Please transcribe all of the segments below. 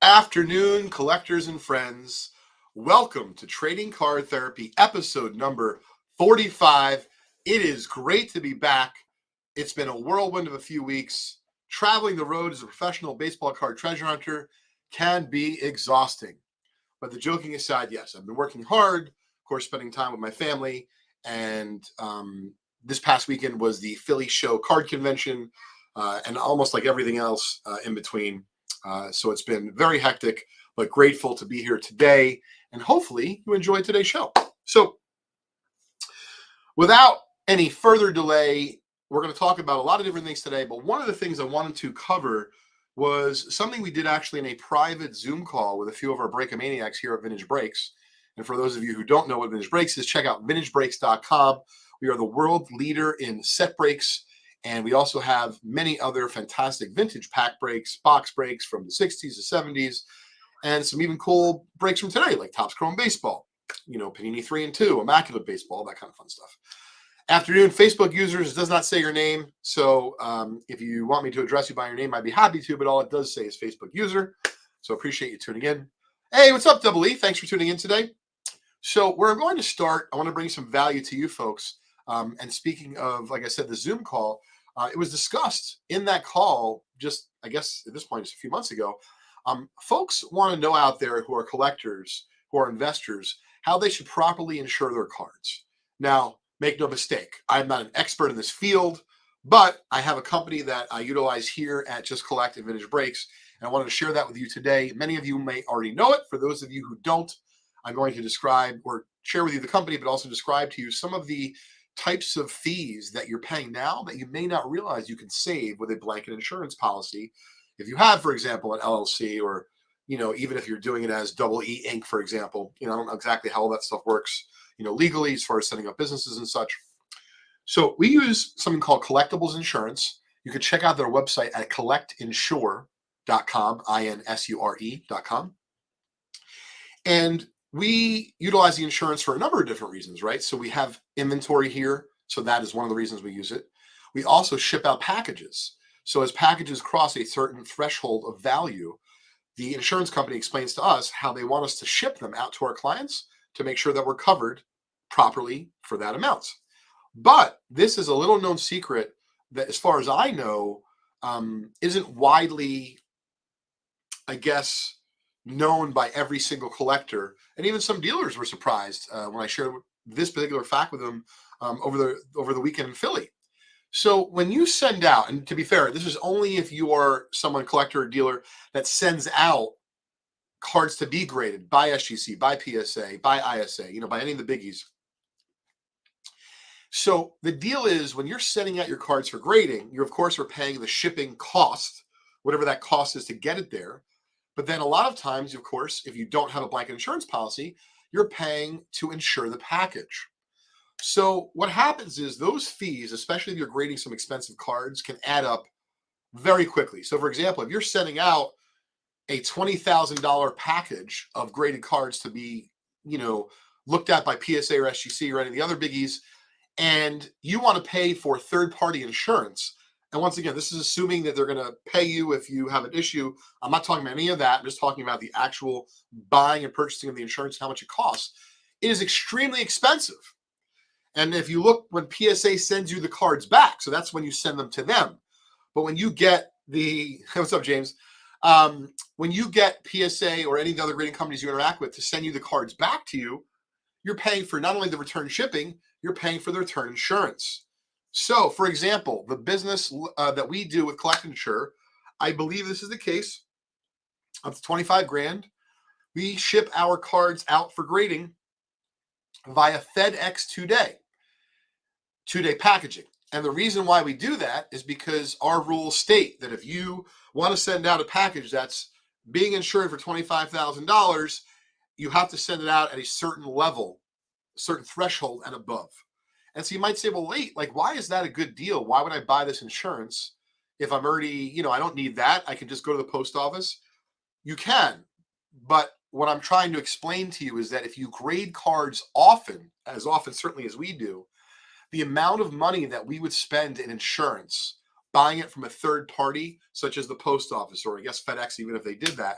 Afternoon, collectors and friends. Welcome to Trading Card Therapy, episode number 45. It is great to be back. It's been a whirlwind of a few weeks. Traveling the road as a professional baseball card treasure hunter can be exhausting. But the joking aside, yes, I've been working hard, of course, spending time with my family. And this past weekend was the Philly Show card convention, and almost like everything else in between. So it's been very hectic, but grateful to be here today. And hopefully you enjoyed today's show. So without any further delay, we're going to talk about a lot of different things today. But one of the things I wanted to cover was something we did actually in a private Zoom call with a few of our Breakomaniacs here at Vintage Breaks. And for those of you who don't know what Vintage Breaks is, check out vintagebreaks.com. We are the world leader in set breaks. And we also have many other fantastic vintage pack breaks, box breaks from the 60s, the 70s, and some even cool breaks from today, like Topps Chrome Baseball, Panini 3 and 2, Immaculate Baseball, that kind of fun stuff. Afternoon, Facebook users, does not say your name. So if you want me to address you by your name, I'd be happy to, but all it does say is Facebook user. So appreciate you tuning in. Hey, what's up, Double E? Thanks for tuning in today. So we're going to start. I want to bring some value to you folks. And speaking of, like I said, the Zoom call, it was discussed in that call just, I guess, at this point, just a few months ago. Folks want to know out there who are collectors, who are investors, how they should properly insure their cards. Now, make no mistake, I'm not an expert in this field, but I have a company that I utilize here at Just Collect and Vintage Breaks, and I wanted to share that with you today. Many of you may already know it. For those of you who don't, I'm going to describe or share with you the company, but also describe to you some of the types of fees that you're paying now that you may not realize you can save with a blanket insurance policy. If you have, for example, an LLC, or, even if you're doing it as Double E Inc., for example, I don't know exactly how all that stuff works, legally as far as setting up businesses and such. So we use something called Collectibles Insurance. You can check out their website at collectinsure.com, INSURE.com. And we utilize the insurance for a number of different reasons, right? So we have inventory here. So that is one of the reasons we use it. We also ship out packages. So as packages cross a certain threshold of value, the insurance company explains to us how they want us to ship them out to our clients to make sure that we're covered properly for that amount. But this is a little known secret that, as far as I know, isn't widely, I guess, known by every single collector. And even some dealers were surprised when I shared this particular fact with them over the weekend in Philly. So when you send out, and to be fair, this is only if you are someone, collector or dealer, that sends out cards to be graded by SGC, by PSA, by ISA, by any of the biggies. So the deal is, when you're sending out your cards for grading, you of course are paying the shipping cost, whatever that cost is to get it there. But then a lot of times, of course, if you don't have a blanket insurance policy, you're paying to insure the package. So what happens is those fees, especially if you're grading some expensive cards, can add up very quickly. So for example, if you're sending out a $20,000 package of graded cards to be, looked at by PSA or SGC or any of the other biggies, and you want to pay for third-party insurance, and once again, this is assuming that they're going to pay you if you have an issue. I'm not talking about any of that. I'm just talking about the actual buying and purchasing of the insurance and how much it costs. It is extremely expensive. And if you look, when PSA sends you the cards back, so that's when you send them to them. But when you get what's up, James? When you get PSA or any of the other grading companies you interact with to send you the cards back to you, you're paying for not only the return shipping, you're paying for the return insurance. So, for example, the business that we do with Collect Insure, I believe this is the case, up to 25 grand. We ship our cards out for grading via FedEx two-day packaging. And the reason why we do that is because our rules state that if you want to send out a package that's being insured for $25,000, you have to send it out at a certain level, a certain threshold and above. And so you might say, well, wait, why is that a good deal? Why would I buy this insurance if I'm already, I don't need that. I can just go to the post office. You can. But what I'm trying to explain to you is that if you grade cards often, as often certainly as we do, the amount of money that we would spend in insurance, buying it from a third party, such as the post office, or I guess FedEx, even if they did that,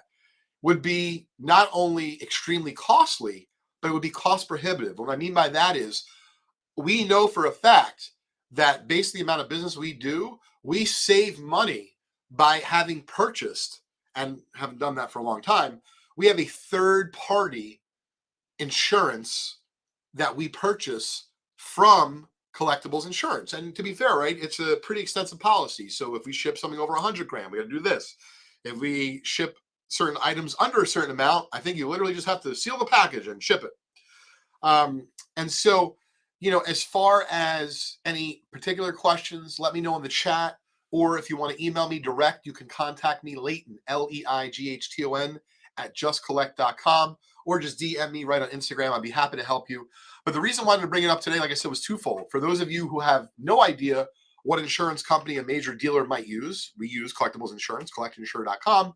would be not only extremely costly, but it would be cost prohibitive. What I mean by that is we know for a fact that based on the amount of business we do, we save money by having purchased, and haven't done that for a long time. We have a third party insurance that we purchase from Collectibles Insurance. And to be fair, right, it's a pretty extensive policy. So if we ship something over 100 grand, we got to do this. If we ship certain items under a certain amount, I think you literally just have to seal the package and ship it. And so, as far as any particular questions, let me know in the chat. Or if you want to email me direct, you can contact me, Leighton, Leighton, at justcollect.com, or just DM me right on Instagram. I'd be happy to help you. But the reason I wanted to bring it up today, like I said, was twofold. For those of you who have no idea what insurance company a major dealer might use, we use Collectibles Insurance, collectinsure.com.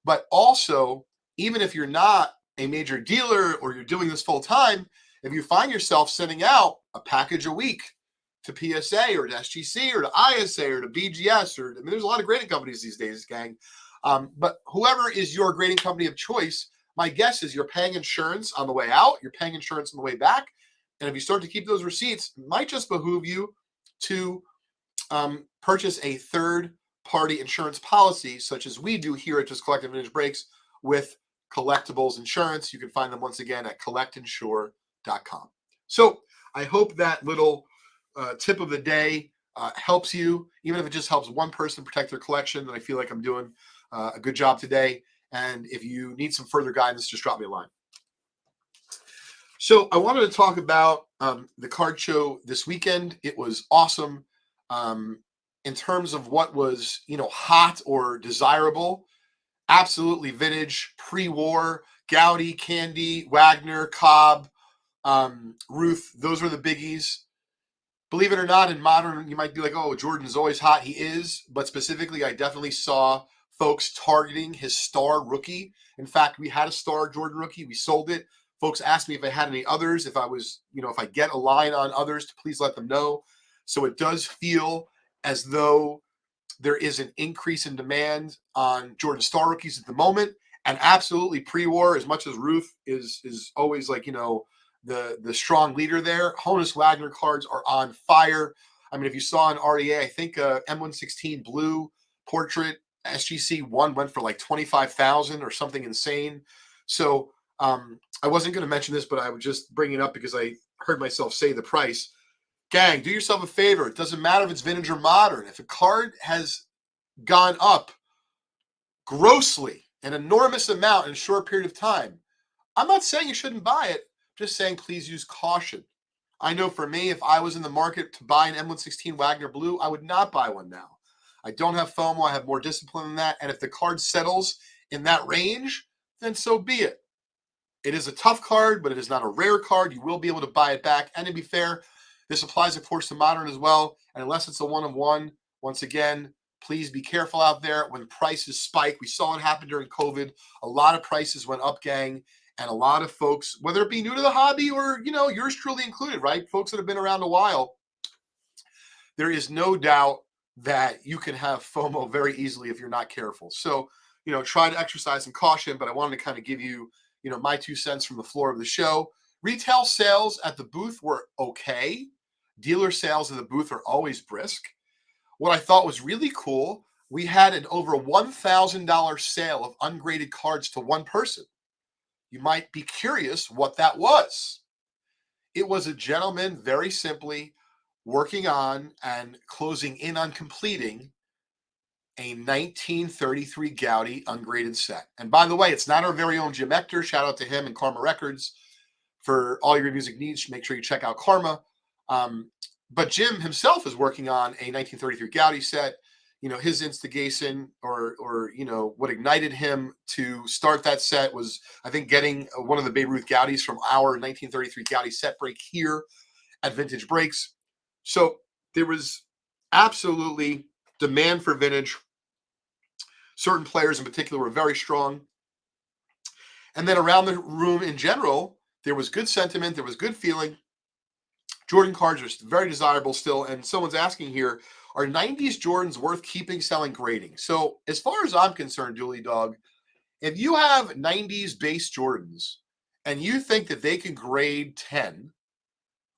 But also, even if you're not a major dealer or you're doing this full time, if you find yourself sending out a package a week to PSA or to SGC or to ISA or to BGS, or there's a lot of grading companies these days, gang. But whoever is your grading company of choice, my guess is you're paying insurance on the way out, you're paying insurance on the way back. And if you start to keep those receipts, it might just behoove you to purchase a third-party insurance policy, such as we do here at Just Collect Vintage Breaks with Collectibles Insurance. You can find them once again at collectinsure.com. So I hope that little tip of the day helps you, even if it just helps one person protect their collection. Then I feel like I'm doing a good job today. And if you need some further guidance, just drop me a line. So I wanted to talk about the card show this weekend. It was awesome. In terms of what was, hot or desirable, absolutely vintage, pre-war, Gowdy, Candy, Wagner, Cobb, Ruth. Those were the biggies. Believe it or not, in modern, you might be like, oh, Jordan's always hot. He is. But specifically, I definitely saw folks targeting his star rookie. In fact, we had a star Jordan rookie. We sold it. Folks asked me if I had any others, if I was, if I get a line on others, to please let them know. So it does feel as though there is an increase in demand on Jordan star rookies at the moment. And absolutely pre-war, as much as Ruth is always like, the strong leader there, Honus Wagner cards are on fire. I mean, if you saw an REA, I think M116 blue portrait SGC 1 went for like $25,000 or something insane. So I wasn't going to mention this, but I would just bring it up because I heard myself say the price. Gang, do yourself a favor. It doesn't matter if it's vintage or modern. If a card has gone up grossly, an enormous amount in a short period of time, I'm not saying you shouldn't buy it. Just saying please use caution. I know for me, if I was in the market to buy an M116 Wagner Blue, I would not buy one now. I don't have FOMO. I have more discipline than that. And if the card settles in that range, then so be it. It is a tough card, but it is not a rare card. You will be able to buy it back. And to be fair, this applies, of course, to modern as well. And unless it's a one-of-one, once again, please be careful out there when prices spike. We saw it happen during COVID. A lot of prices went up, gang. And a lot of folks, whether it be new to the hobby or, yours truly included, right? Folks that have been around a while, there is no doubt that you can have FOMO very easily if you're not careful. So, try to exercise some caution, but I wanted to kind of give you, my 2 cents from the floor of the show. Retail sales at the booth were okay. Dealer sales at the booth are always brisk. What I thought was really cool, we had an over $1,000 sale of ungraded cards to one person. You might be curious what that was. It was a gentleman, very simply, working on and closing in on completing a 1933 Gowdy ungraded set. And by the way, it's not our very own Jim Ector. Shout out to him and Karma Records for all your music needs. Make sure you check out Karma. But Jim himself is working on a 1933 Gowdy set. His instigation or what ignited him to start that set was, I think, getting one of the Babe Ruth Gowdies from our 1933 Gowdy set break here at Vintage Breaks. So there was absolutely demand for vintage. Certain players in particular were very strong. And then around the room in general, there was good sentiment. There was good feeling. Jordan cards are very desirable still. And someone's asking here, are 90s Jordans worth keeping, selling, grading? So as far as I'm concerned, Dooley Dog, If you have 90s base Jordans and you think that they can grade 10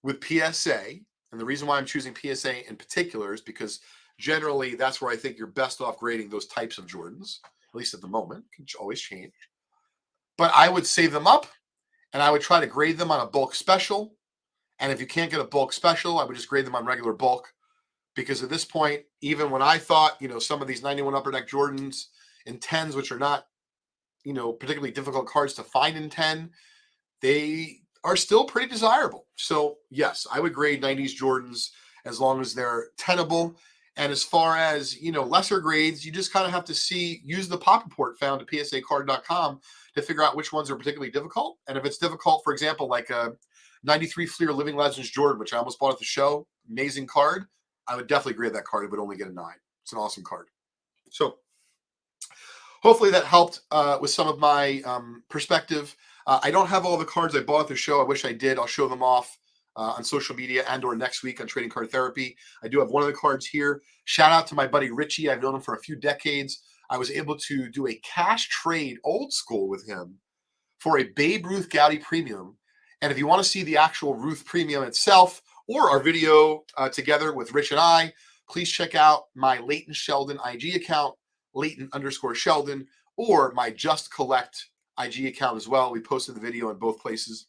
with PSA, and the reason why I'm choosing PSA in particular is because generally that's where I think you're best off grading those types of Jordans, at least at the moment. It can always change. But I would save them up and I would try to grade them on a bulk special. And if you can't get a bulk special, I would just grade them on regular bulk. Because at this point, even when I thought, some of these 91 Upper Deck Jordans in 10s, which are not, particularly difficult cards to find in 10, they are still pretty desirable. So yes, I would grade 90s Jordans as long as they're tenable. And as far as, lesser grades, you just kind of have to use the pop report found at psacard.com to figure out which ones are particularly difficult. And if it's difficult, for example, like a 93 Fleer Living Legends Jordan, which I almost bought at the show, amazing card, I would definitely grade that card. It would only get a 9. It's an awesome card. So hopefully that helped with some of my perspective. I don't have all the cards I bought at the show. I wish I did. I'll show them off on social media and or next week on Trading Card Therapy. I do have one of the cards here. Shout out to my buddy Richie. I've known him for a few decades. I was able to do a cash trade old school with him for a Babe Ruth Gaudy Premium. And if you want to see the actual Ruth Premium itself or our video together with Rich and I, please check out my Leighton Sheldon IG account, Leighton_Sheldon, or my Just Collect IG account as well. We posted the video in both places.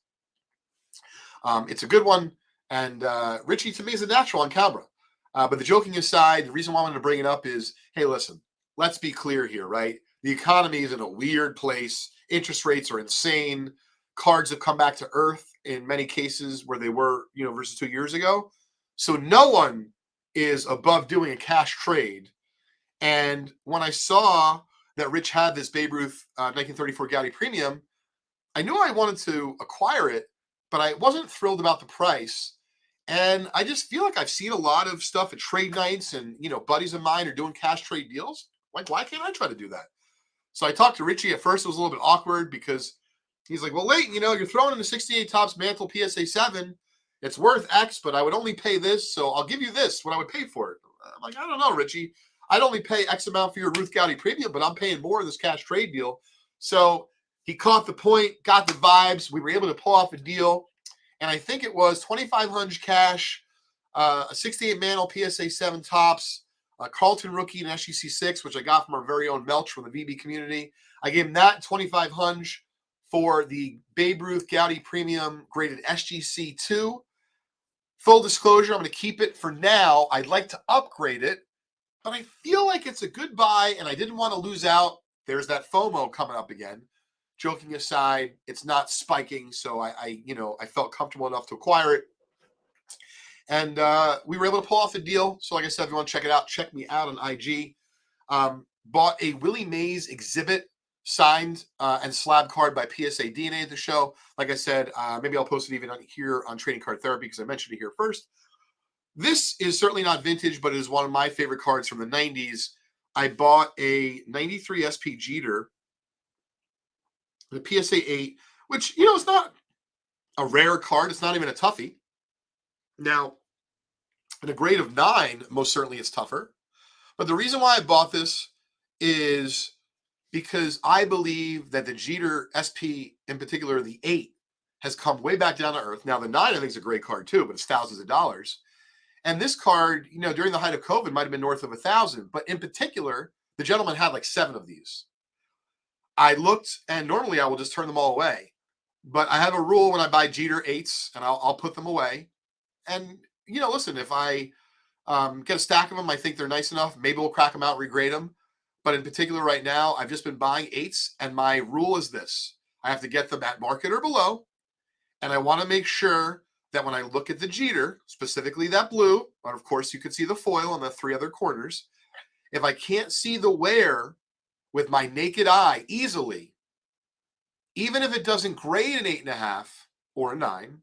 It's a good one. And Richie, to me, is a natural on camera. But the joking aside, the reason why I wanted to bring it up is, hey, listen, let's be clear here, right? The economy is in a weird place. Interest rates are insane. Cards have come back to earth in many cases where they were, versus 2 years ago. So no one is above doing a cash trade. And when I saw that Rich had this Babe Ruth 1934 Gaudy Premium, I knew I wanted to acquire it, but I wasn't thrilled about the price. And I just feel like I've seen a lot of stuff at trade nights and, buddies of mine are doing cash trade deals. Like, why can't I try to do that? So I talked to Richie. At first, it was a little bit awkward because he's like, well, Leighton, you're throwing in the 68 Topps Mantle PSA 7. It's worth X, but I would only pay this. So I'll give you this, what I would pay for it. I'm like, I don't know, Richie. I'd only pay X amount for your Ruth Gaudy Premium, but I'm paying more in this cash trade deal. So he caught the point, got the vibes. We were able to pull off a deal. And I think it was $2,500 cash, a 68 Mantle PSA 7 Topps, a Carlton rookie and SGC 6, which I got from our very own Melch from the VB community. I gave him that $2,500 for the Babe Ruth Gaudy Premium graded SGC 2. Full disclosure, I'm going to keep it for now. I'd like to upgrade it, but I feel like it's a good buy, and I didn't want to lose out. There's that FOMO coming up again. Joking aside, it's not spiking, so I felt comfortable enough to acquire it. And we were able to pull off a deal. So like I said, if you want to check it out, check me out on IG. Bought a Willie Mays exhibit signed and slab card by PSA DNA at the show. Like I said, maybe I'll post it even here on Trading Card Therapy because I mentioned it here first. This is certainly not vintage, but it is one of my favorite cards from the 90s. I bought a 93 SP Jeter, the PSA 8, which, is not a rare card. It's not even a toughie. Now, in a grade of 9, most certainly it's tougher. But the reason why I bought this is because I believe that the Jeter SP, in particular the 8, has come way back down to earth. Now, the 9, I think, is a great card too, but it's thousands of dollars. And this card, during the height of COVID, might have been north of 1,000. But in particular, the gentleman had like 7 of these. I looked, and normally I will just turn them all away. But I have a rule when I buy Jeter 8s, and I'll put them away. And, listen, if I get a stack of them, I think they're nice enough. Maybe we'll crack them out, regrade them. But in particular right now, I've just been buying 8s, and my rule is this. I have to get them at market or below, and I want to make sure that when I look at the Jeter, specifically that blue, but of course you could see the foil on the 3 other corners, if I can't see the wear with my naked eye easily, even if it doesn't grade an 8.5 or a 9,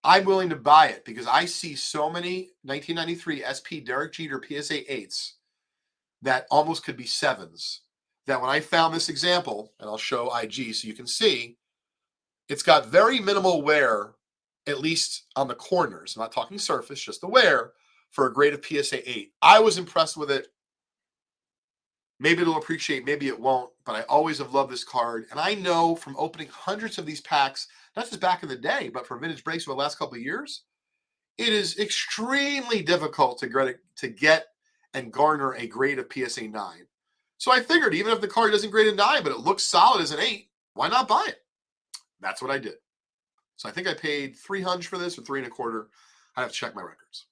I'm willing to buy it because I see so many 1993 SP Derek Jeter PSA 8s that almost could be 7s. That when I found this example, and I'll show IG so you can see, it's got very minimal wear, at least on the corners. I'm not talking surface, just the wear for a grade of PSA 8. I was impressed with it. Maybe it'll appreciate, maybe it won't, but I always have loved this card. And I know from opening hundreds of these packs, not just back in the day, but for Vintage Breaks for the last couple of years, it is extremely difficult to get and garner a grade of PSA 9. So I figured even if the card doesn't grade a 9, but it looks solid as an 8, why not buy it? That's what I did. So I think I paid $300 for this or $3.25. I have to check my records.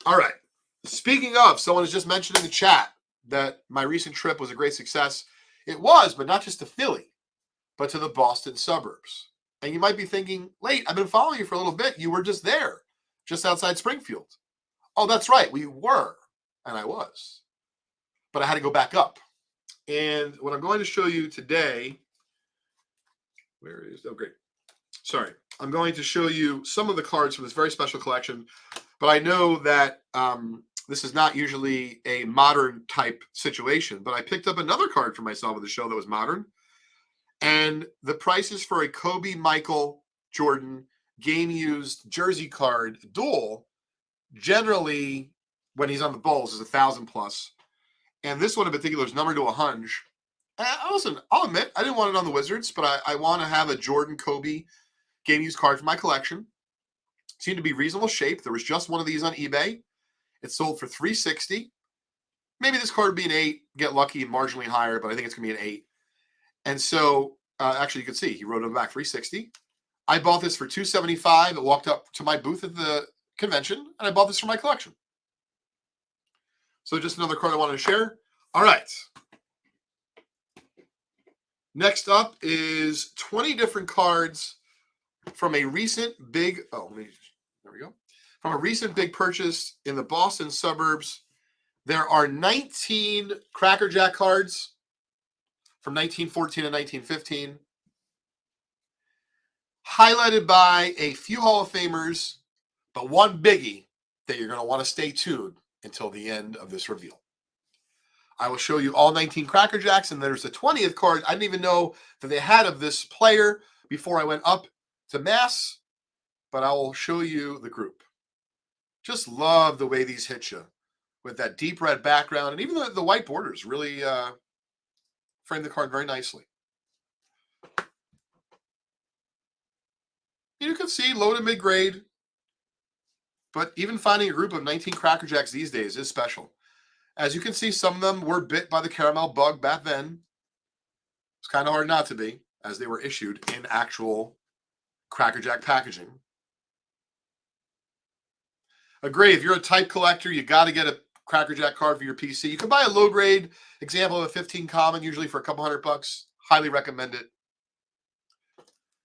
All right. Speaking of, someone has just mentioned in the chat that my recent trip was a great success. It was, but not just to Philly, but to the Boston suburbs. And you might be thinking, Late, I've been following you for a little bit. You were just there, just outside Springfield. Oh, that's right. We were, and I was. But I had to go back up. And what I'm going to show you today, great. Sorry. I'm going to show you some of the cards from this very special collection. But I know that this is not usually a modern type situation. But I picked up another card for myself at the show that was modern. And the prices for a Kobe, Michael, Jordan, game-used jersey card duel, generally, when he's on the Bulls, is $1,000+. And this one in particular is numbered to 100. Listen, I'll admit, I didn't want it on the Wizards, but I want to have a Jordan Kobe game-used card for my collection. It seemed to be reasonable shape. There was just one of these on eBay. It sold for $360. Maybe this card would be an 8, get lucky and marginally higher, but I think it's going to be an 8. And so, actually, you can see he wrote on the back $360. I bought this for $275. It walked up to my booth at the convention, and I bought this for my collection. So just another card I wanted to share. All right. Next up is 20 different cards from a recent big, there we go. From a recent big purchase in the Boston suburbs. There are 19 Cracker Jack cards from 1914 and 1915, highlighted by a few Hall of Famers, but one biggie that you're going to want to stay tuned until the end of this reveal. I will show you all 19 Cracker Jacks, and there's a 20th card I didn't even know that they had of this player before I went up to Mass, but I will show you the group. Just love the way these hit you with that deep red background, and even the white borders really frame the card very nicely. You can see low to mid-grade, but even finding a group of 19 Cracker Jacks these days is special. As you can see, some of them were bit by the caramel bug back then. It's kind of hard not to be, as they were issued in actual Cracker Jack packaging. Agree, if you're a type collector, you got to get a Cracker Jack card for your PC. You can buy a low-grade example of a 15 common, usually for a couple $100. Highly recommend it.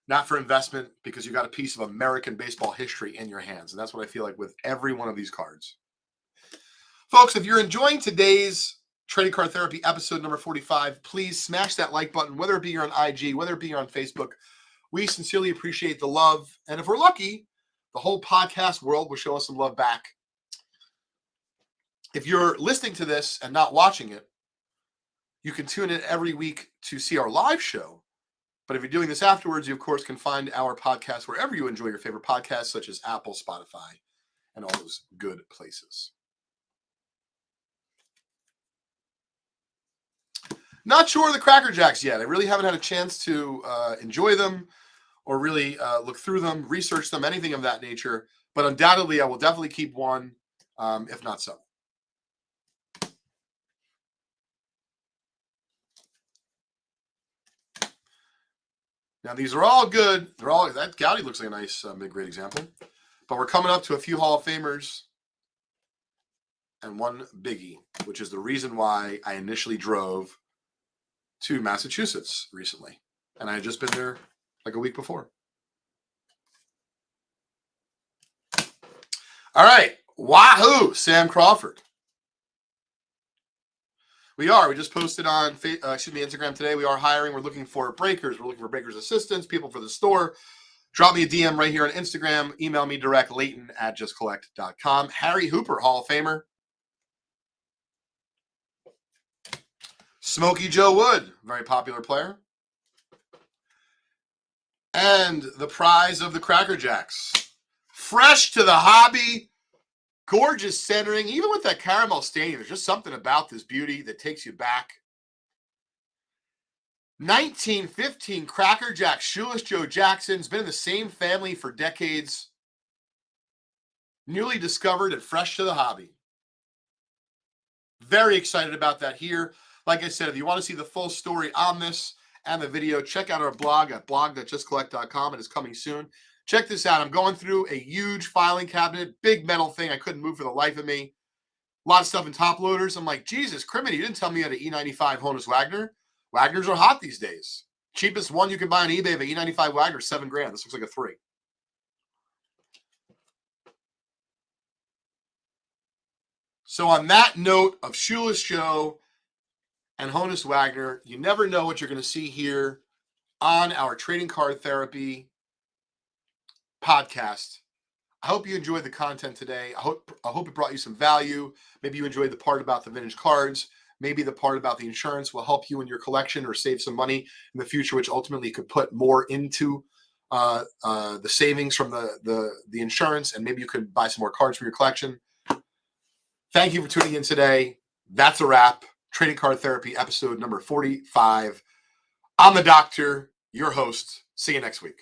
Not for investment, because you got a piece of American baseball history in your hands. And that's what I feel like with every one of these cards. Folks, if you're enjoying today's Trading Card Therapy episode number 45, please smash that like button, whether it be on IG, whether it be on Facebook. We sincerely appreciate the love. And if we're lucky, the whole podcast world will show us some love back. If you're listening to this and not watching it, you can tune in every week to see our live show. But if you're doing this afterwards, you, of course, can find our podcast wherever you enjoy your favorite podcasts, such as Apple, Spotify, and all those good places. Not sure of the Cracker Jacks yet. I really haven't had a chance to enjoy them or really look through them, research them, anything of that nature. But undoubtedly, I will definitely keep one, if not several. Now, these are all good. They're all, that Gowdy looks like a nice mid-grade example. But we're coming up to a few Hall of Famers and one biggie, which is the reason why I initially drove to Massachusetts recently. And I had just been there like a week before. All right. Wahoo! Sam Crawford. We just posted on Instagram today. We are hiring. We're looking for breakers. We're looking for breakers assistants, people for the store. Drop me a DM right here on Instagram. Email me direct, Leighton@justcollect.com. Harry Hooper, Hall of Famer. Smokey Joe Wood, very popular player. And the prize of the Cracker Jacks. Fresh to the hobby, Gorgeous centering, even with that caramel staining, there's just something about this beauty that takes you back. 1915 Cracker Jack Shoeless Joe Jackson's been in the same family for decades. Newly discovered and fresh to the hobby. Very excited about that here. Like I said, if you want to see the full story on this and the video, check out our blog at blog.justcollect.com. It is coming soon. Check this out. I'm going through a huge filing cabinet, big metal thing. I couldn't move for the life of me. A lot of stuff in top loaders. I'm like, Jesus, criminy, you didn't tell me you had an E95 Honus Wagner. Wagners are hot these days. Cheapest one you can buy on eBay of an E95 Wagner, $7,000. This looks like a 3. So on that note of Shoeless Joe and Honus Wagner, you never know what you're going to see here on our Trading Card Therapy podcast. I hope you enjoyed the content today. I hope it brought you some value. Maybe you enjoyed the part about the vintage cards. Maybe the part about the insurance will help you in your collection or save some money in the future, which ultimately could put more into the savings from the insurance, and maybe you could buy some more cards for your collection. Thank you for tuning in today. That's a wrap. Trading Card Therapy episode number 45. I'm the doctor, your host. See you next week.